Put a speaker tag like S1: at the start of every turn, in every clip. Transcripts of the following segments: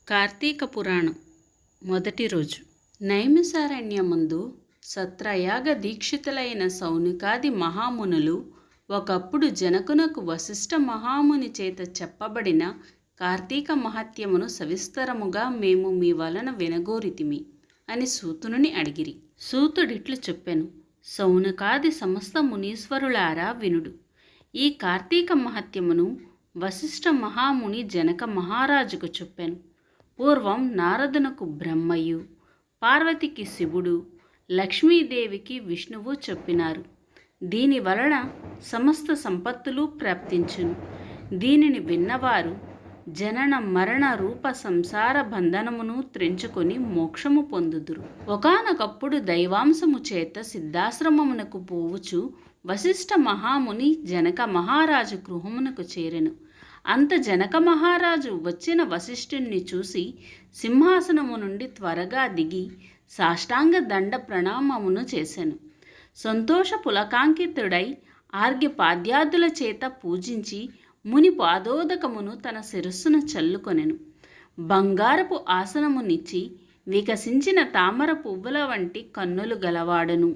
S1: కార్తీక పురాణం మొదటి రోజు. నైమిసారణ్యమందు సత్రయాగ దీక్షితులైన సౌనికాది మహామునులు ఒకప్పుడు జనకునకు వశిష్ఠ మహాముని చేత చెప్పబడిన కార్తీక మహత్యమును సవిస్తరముగా మేము మీ వలన వినగోరితిమి అని సూతుని అడిగిరి. సూతుడిట్లు చెప్పెను: సౌనకాది సమస్త మునీశ్వరులారా వినుడు. ఈ కార్తీక మహత్యమును వశిష్ఠ మహాముని జనక మహారాజుకు చెప్పాను. పూర్వం నారదునకు బ్రహ్మయు, పార్వతికి శివుడు, లక్ష్మీదేవికి విష్ణువు చెప్పినారు. దీని వలన సమస్త సంపత్తులు ప్రాప్తించును. దీనిని విన్నవారు జనన మరణ రూప సంసార బంధనమును త్రెంచుకొని మోక్షము పొందుదురు. ఒకానొకప్పుడు దైవాంశము చేత సిద్ధాశ్రమమునకు పోవుచు వశిష్ఠ మహాముని జనక మహారాజు గృహమునకు చేరెను. అంత జనక మహారాజు వచ్చిన వశిష్ఠుణ్ణి చూసి సింహాసనము నుండి త్వరగా దిగి సాష్టాంగ దండ ప్రణామమును చేసెను. సంతోష పులకాంకితుడై ఆర్ఘ్యపాద్యాదుల చేత పూజించి ముని పాదోదకమును తన శిరస్సున చల్లుకొనెను. బంగారపు ఆసనమునిచ్చి వికసించిన తామర పువ్వుల వంటి కన్నులు గలవాడను,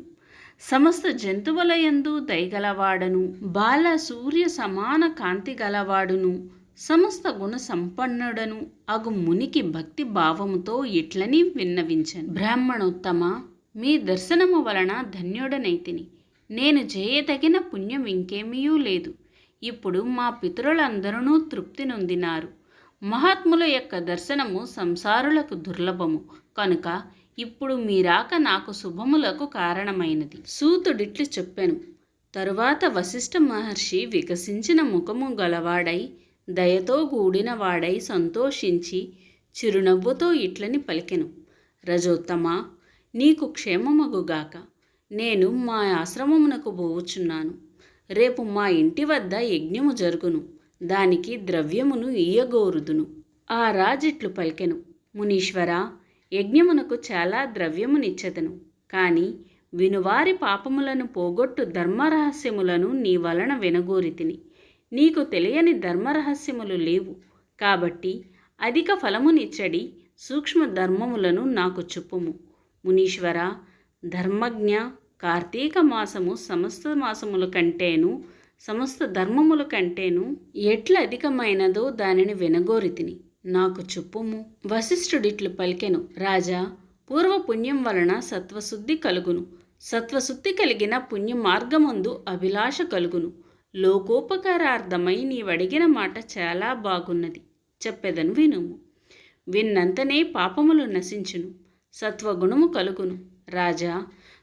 S1: సమస్త జంతువుల యందు దయగలవాడను, బాల సూర్య సమాన కాంతి గలవాడును, సమస్త గుణ సంపన్నుడను అగు మునికి భక్తి భావముతో ఇట్లని విన్నవించెను: బ్రాహ్మణోత్తమ, మీ దర్శనము వలన ధన్యుడనైతిని. నేను చేయదగిన పుణ్యం ఇంకేమీయూ లేదు. ఇప్పుడు మా పితరులందరూ తృప్తి నొందినారు. మహాత్ముల యొక్క దర్శనము సంసారులకు దుర్లభము కనుక ఇప్పుడు మీరాక నాకు శుభములకు కారణమైనది. సూతుడిట్లు చెప్పెను. తరువాత వశిష్ఠ మహర్షి వికసించిన ముఖము గలవాడై దయతో కూడినవాడై సంతోషించి చిరునవ్వుతో ఇట్లని పలికెను: రజోత్తమా, నీకు క్షేమమగుగాక. నేను మా ఆశ్రమమునకు పోవుచున్నాను. రేపు మా ఇంటి వద్ద యజ్ఞము జరుగును. దానికి ద్రవ్యమును ఇయ్యగోరుదును. ఆ రాజిట్లు పలికెను: మునీశ్వరా, యజ్ఞమునకు చాలా ద్రవ్యమునిచ్చెదను. కాని వినువారి పాపములను పోగొట్టు ధర్మరహస్యములను నీ వలన వినగోరితిని. నీకు తెలియని ధర్మరహస్యములు లేవు. కాబట్టి అధిక ఫలమునిచ్చడి సూక్ష్మ ధర్మములను నాకు చెప్పుము. మునీశ్వర, ధర్మజ్ఞ, కార్తీక మాసము సమస్త మాసముల కంటేను సమస్త ధర్మముల కంటేను ఎట్ల అధికమైనదో దానిని వినగోరితిని. నాకు చెప్పుము. వశిష్ఠుడిట్లు పలికెను: రాజా, పూర్వపుణ్యం వలన సత్వశుద్ధి కలుగును. సత్వశుద్ధి కలిగిన పుణ్య మార్గమందు అభిలాష కలుగును. లోకోపకారార్థమై నీవడిగిన మాట చాలా బాగున్నది. చెప్పెదను వినుము. విన్నంతనే పాపములు నశించును, సత్వగుణము కలుగును. రాజా,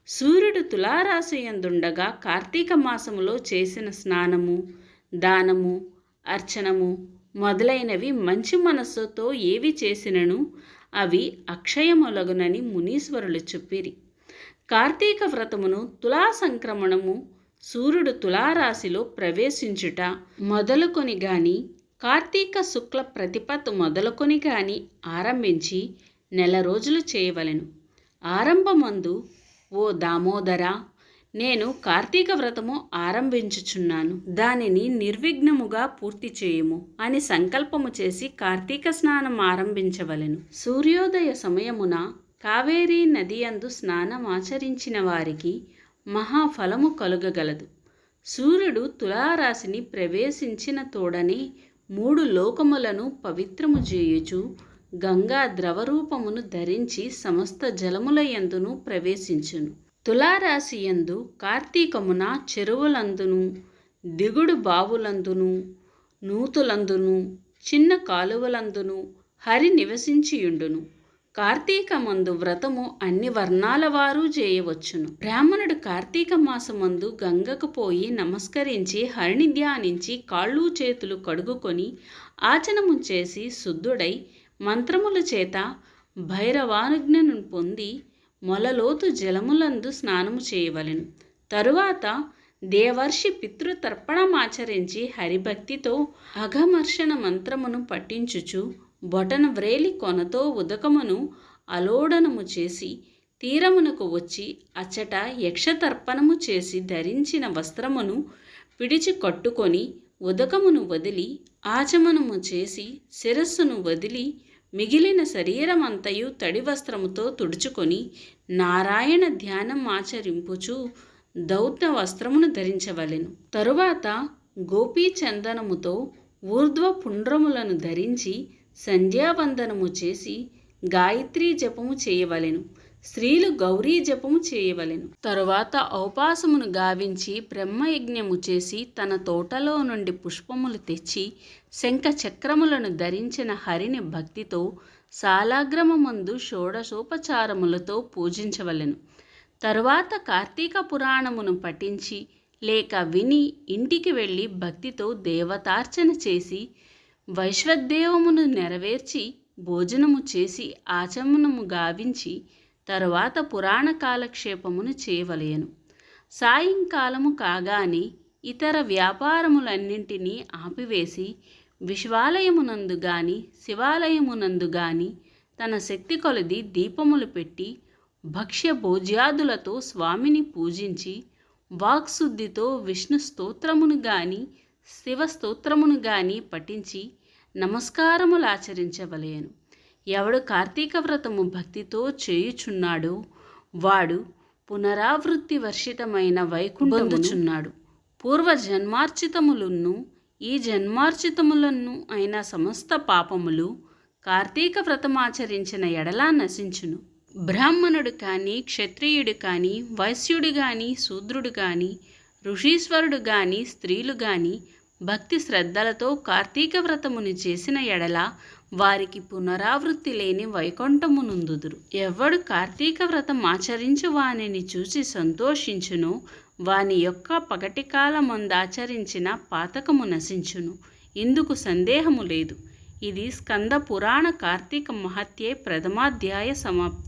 S1: సూర్యుడు తులారాశియందుండగా కార్తీక మాసములో చేసిన స్నానము, దానము, అర్చనము మొదలైనవి మంచి మనస్సుతో ఏవి చేసినను అవి అక్షయములగునని మునీశ్వరులు చెప్పిరి. కార్తీక వ్రతమును తులా సంక్రమణము, సూర్యుడు తులారాశిలో ప్రవేశించుట మొదలుకొని గాని, కార్తీక శుక్ల ప్రతిపత్తు మొదలుకొని గాని ఆరంభించి నెల రోజులు చేయవలెను. ఆరంభమందు, ఓ దామోదర, నేను కార్తీక వ్రతము ఆరంభించుచున్నాను, దానిని నిర్విఘ్నముగా పూర్తి చేయుము అని సంకల్పము చేసి కార్తీక స్నానం ఆరంభించవలెను. సూర్యోదయ సమయమున కావేరీ నదియందు స్నానమాచరించిన వారికి మహాఫలము కలుగగలదు. సూర్యుడు తులారాశిని ప్రవేశించిన తోడనే 3 లోకములను పవిత్రము చేయుచు గంగా ద్రవరూపమును ధరించి సమస్త జలముల యందును ప్రవేశించును. తులారాశి యందు కార్తీకమున చెరువులందును, దిగుడు బావులందును, నూతులందును, చిన్న కాలువలందును హరి నివసించియుండును. కార్తీకమందు వ్రతము అన్ని వర్ణాల వారు చేయవచ్చును. బ్రాహ్మణుడు కార్తీక మాసమందు గంగకు పోయి నమస్కరించి హరిని ధ్యానించి కాళ్ళు చేతులు కడుగుకొని ఆచనము చేసి శుద్ధుడై మంత్రముల చేత భైరవానుజ్ఞను పొంది మొలలోతు జలములందు స్నానము చేయవలెను. తరువాత దేవర్షి పితృతర్పణమాచరించి హరిభక్తితో అఘమర్షణ మంత్రమును పఠించుచు బొటన వ్రేలి కొనతో ఉదకమును అలోడనము చేసి తీరమునకు వచ్చి అచ్చట యక్షతర్పణము చేసి ధరించిన వస్త్రమును పిడిచి కట్టుకొని ఉదకమును వదిలి ఆచమనము చేసి శిరస్సును వదిలి మిగిలిన శరీరమంతయు తడి వస్త్రముతో తుడుచుకొని నారాయణ ధ్యానం ఆచరింపుచు దౌత్య వస్త్రమును ధరించవలెను. తరువాత గోపీ చందనముతో ఊర్ధ్వ పుండ్రములను ధరించి సంధ్యావందనము చేసి గాయత్రీ జపము చేయవలెను. స్త్రీలు గౌరీ జపము చేయవలెను. తరువాత ఔపాసమును గావించి బ్రహ్మయజ్ఞము చేసి తన తోటలో నుండి పుష్పములు తెచ్చి శంఖ చక్రములను ధరించిన హరిని భక్తితో సాలాగ్రమమందు షోడశోపచారములతో పూజించవలెను. తరువాత కార్తీక పురాణమును పఠించి లేక విని ఇంటికి వెళ్ళి భక్తితో దేవతార్చన చేసి వైశ్వదేవమును నెరవేర్చి భోజనము చేసి ఆచమనము గావించి తరువాత పురాణ కాలక్షేపమును చేయవలెను. సాయంకాలము కాగానే ఇతర వ్యాపారములన్నింటినీ ఆపివేసి విశ్వాలయమునందు గాని శివాలయమునందు గాని తన శక్తి కొలది దీపములు పెట్టి భక్ష్య భోజ్యాదులతో స్వామిని పూజించి వాక్శుద్ధితో విష్ణు స్తోత్రమును గాని శివ స్తోత్రమును గాని పఠించి నమస్కారములాచరించవలెను. ఎవడు కార్తీక వ్రతము భక్తితో చేయుచున్నాడో వాడు పునరావృత్తి వర్షితమైన వైకుంఠముచున్నాడు. పూర్వ జన్మార్చితములను ఈ జన్మార్చితములను అయిన సమస్త పాపములు కార్తీక వ్రతమాచరించిన ఎడలా నశించును. బ్రాహ్మణుడు కానీ క్షత్రియుడు కానీ వైశ్యుడు కానీ శూద్రుడు కానీ ఋషీశ్వరుడు కానీ స్త్రీలు కానీ భక్తి శ్రద్ధలతో కార్తీక వ్రతమును చేసిన ఎడల వారికి పునరావృత్తి లేని వైకుంఠమునందుదురు. ఎవడు కార్తీక వ్రతం ఆచరించు వానిని చూసి సంతోషించును వాని యొక్క పగటి కాలమందాచరించిన పాతకము నశించును. ఇందుకు సందేహము లేదు. ఇది స్కంద పురాణ కార్తీక మహత్యే ప్రథమాధ్యాయ సమాప్తి.